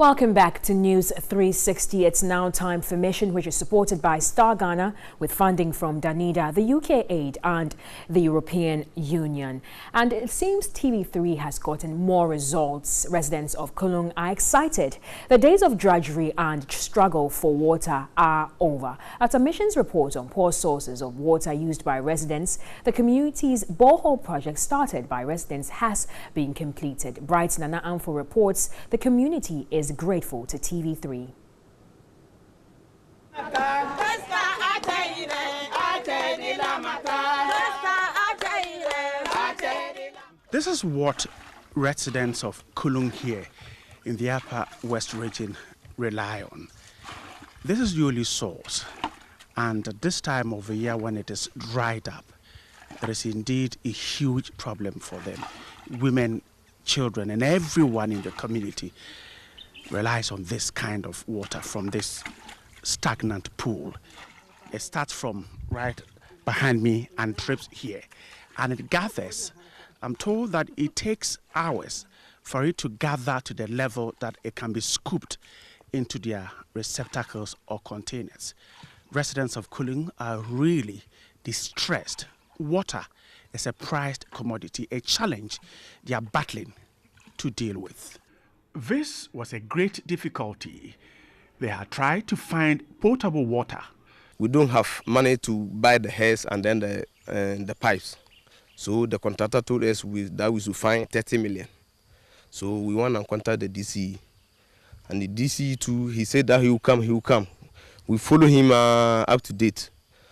Welcome back to News 360. It's now time for Mission, which is supported by Star Ghana with funding from Danida, the UK Aid and the European Union. And it seems TV3 has gotten more results. Residents of Kulung are excited. The days of drudgery and struggle for water are over. At a Mission's report on poor sources of water used by residents, the community's borehole project started by residents has been completed. Bright Nana Amfo reports the community is grateful to TV3. This is what residents of Kulung here in the Upper West region rely on. This is the only source, and at this time of the year when it is dried up, there is indeed a huge problem for them. Women, children, and everyone in the community relies on this kind of water from this stagnant pool. It starts from right behind me and drips here, and it gathers. I'm told that it takes hours for it to gather to the level that it can be scooped into their receptacles or containers. Residents of Kulung are really distressed. Water is a prized commodity, a challenge they are battling to deal with. This was a great difficulty. They had tried to find potable water. We don't have money to buy the hairs and then the pipes. So the contractor told us that we should find 30 million. So we want to contact the DCE. And the DCE too, he said that he will come. We follow him up to date.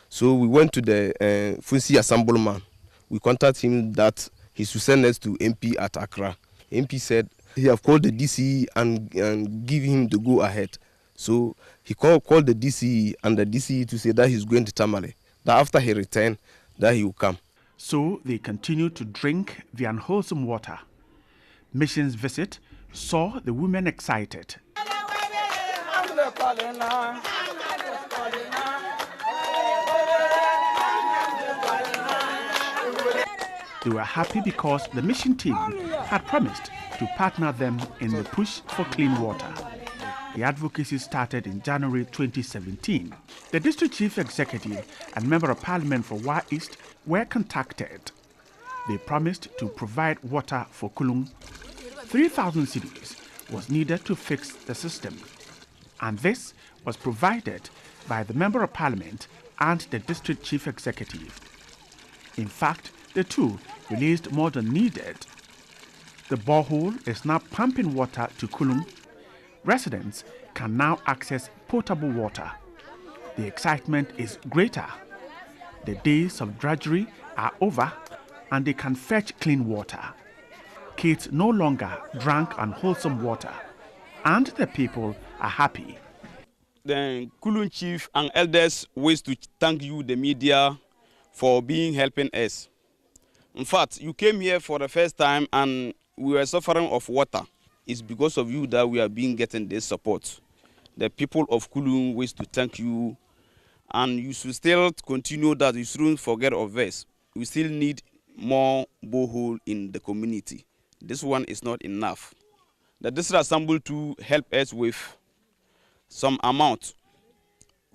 So we went to the Funsi Assemblyman. We contacted him that he should send us to MP at Accra. MP said he have called the DCE and give him the go ahead. So he called the DCE and the DCE to say that he's going to Tamale. That after he returned, that he will come. So they continue to drink the unwholesome water. Mission's visit saw the women excited. They were happy because the mission team had promised to partner them in the push for clean water. The advocacy started in January 2017. The district chief executive and member of parliament for Wa East were contacted. They promised to provide water for Kulung. 3,000 cedis was needed to fix the system, and this was provided by the member of parliament and the district chief executive. In fact, the two released more than needed. The borehole is now pumping water to Kulung. Residents can now access potable water. The excitement is greater. The days of drudgery are over and they can fetch clean water. Kids no longer drank unwholesome water, and the people are happy. The Kulung chief and elders wish to thank you, the media, for helping us. In fact, you came here for the first time and we were suffering of water. It's because of you that we are getting this support. The people of Kulung wish to thank you, and you should still continue that. You shouldn't forget of us. We still need more borehole in the community. This one is not enough. The district assembly to help us with some amount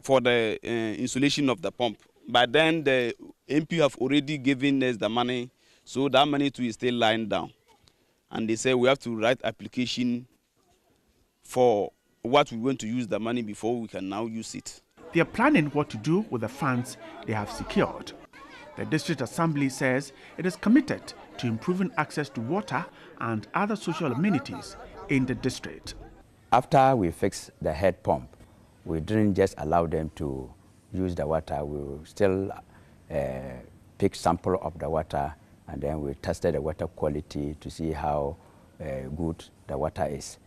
for the installation of the pump. But then the MP have already given us the money, so that money too is still lying down. And they say we have to write application for what we want to use the money before we can now use it. They are planning what to do with the funds they have secured. The district assembly says it is committed to improving access to water and other social amenities in the district. After we fixed the head pump, we didn't just allow them to use the water. We will still pick sample of the water, and then we tested the water quality to see how good the water is.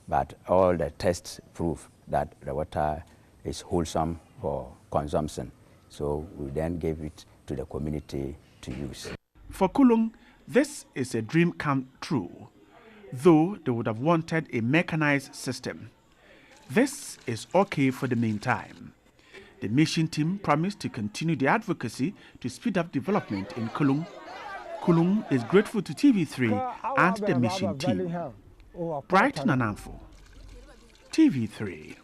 But all the tests prove that the water is wholesome for consumption. So we then gave it to the community to use. For Kulung, this is a dream come true, though they would have wanted a mechanized system. This is okay for the meantime. The mission team promised to continue the advocacy to speed up development in Kulung. Kulung is grateful to TV3 and the mission team. Bright Nanamfo, TV3.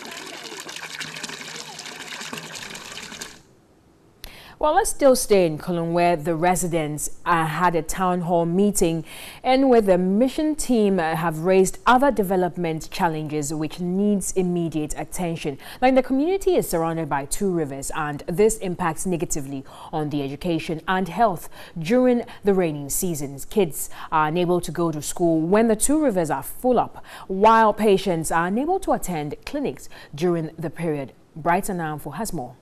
Well, let's still stay in Kulung, where the residents had a town hall meeting and where the mission team have raised other development challenges which needs immediate attention. Like, the community is surrounded by two rivers, and this impacts negatively on the education and health during the rainy seasons. Kids are unable to go to school when the two rivers are full up, while patients are unable to attend clinics during the period. Brighton Amfo has more.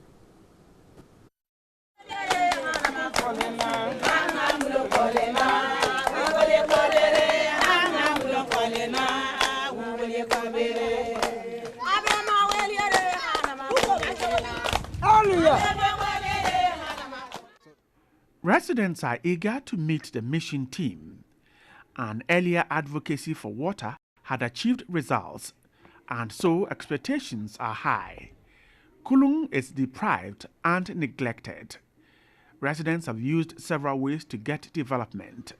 Residents are eager to meet the mission team. An earlier advocacy for water had achieved results, and so expectations are high. Kulung is deprived and neglected. Residents have used several ways to get development.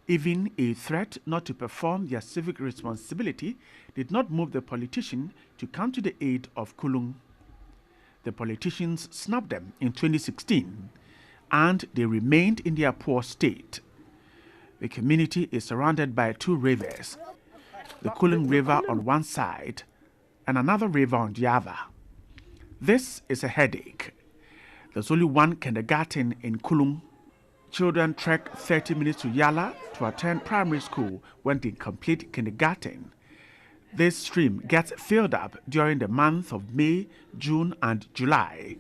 Even a threat not to perform their civic responsibility did not move the politician to come to the aid of Kulung. The politicians snubbed them in 2016, and they remained in their poor state. The community is surrounded by two rivers, the Kulung River on one side and another river on the other. This is a headache. There's only one kindergarten in Kulung. Children trek 30 minutes to Yala to attend primary school when they complete kindergarten. This stream gets filled up during the month of May, June and July,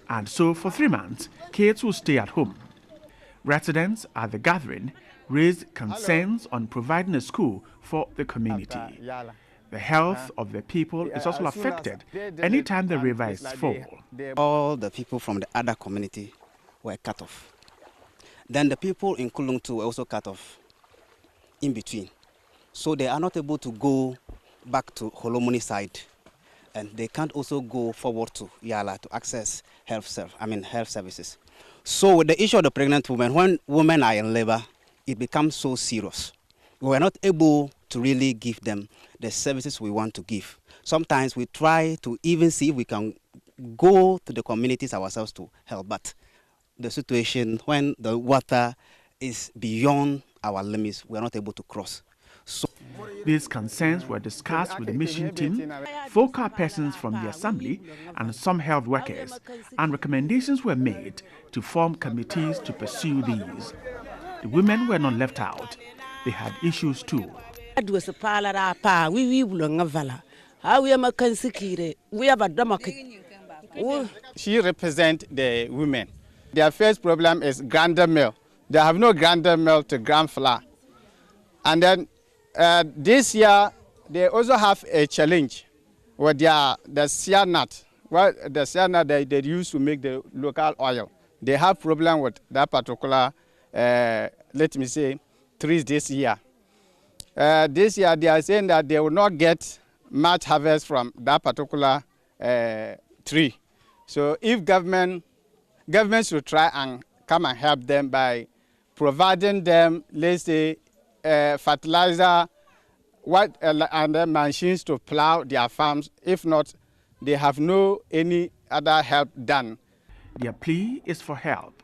and so for 3 months, kids will stay at home. Residents at the gathering raised concerns on providing a school for the community. The health of the people is also affected anytime the river is full. All the people from the other community were cut off. Then the people in Kulung too were also cut off in between. So they are not able to go back to Holomuni side, and they can't also go forward to Yala to access health services. So with the issue of the pregnant women, when women are in labor, it becomes so serious. We are not able to really give them the services we want to give. Sometimes we try to even see if we can go to the communities ourselves to help, but the situation when the water is beyond our limits, we are not able to cross. So these concerns were discussed with the mission team, focal persons from the assembly and some health workers, and recommendations were made to form committees to pursue these. The women were not left out. They had issues too. She represents the women. Their first problem is grinder mill. They have no grinder mill to grind flour. And then this year, they also have a challenge with the sea nut. Well, the sea nut they use to make the local oil. They have problem with that particular, let me say, trees this year. This year, they are saying that they will not get much harvest from that particular tree. So if government should try and come and help them by providing them, let's say, fertilizer, and then machines to plow their farms. If not, they have no any other help done. Their plea is for help.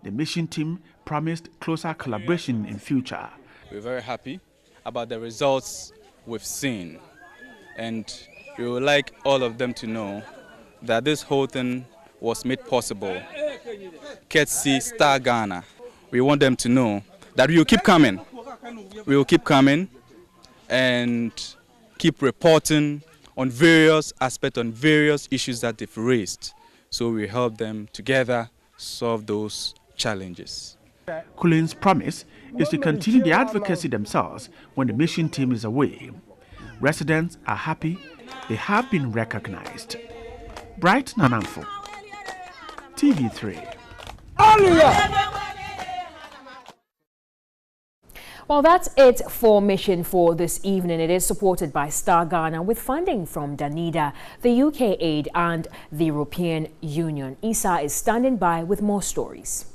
The mission team promised closer collaboration in future. We're very happy about the results we've seen, and we would like all of them to know that this whole thing was made possible courtesy Star Ghana. We want them to know that we will keep coming. We will keep coming and keep reporting on various aspects, on various issues that they've raised. So we help them together solve those challenges. Kulung's promise is to continue the advocacy themselves when the mission team is away. Residents are happy they have been recognized. Brighton Amfo, TV3. Well, that's it for Mission for this evening. It is supported by Star Ghana with funding from Danida, the UK Aid and the European Union. Isa is standing by with more stories.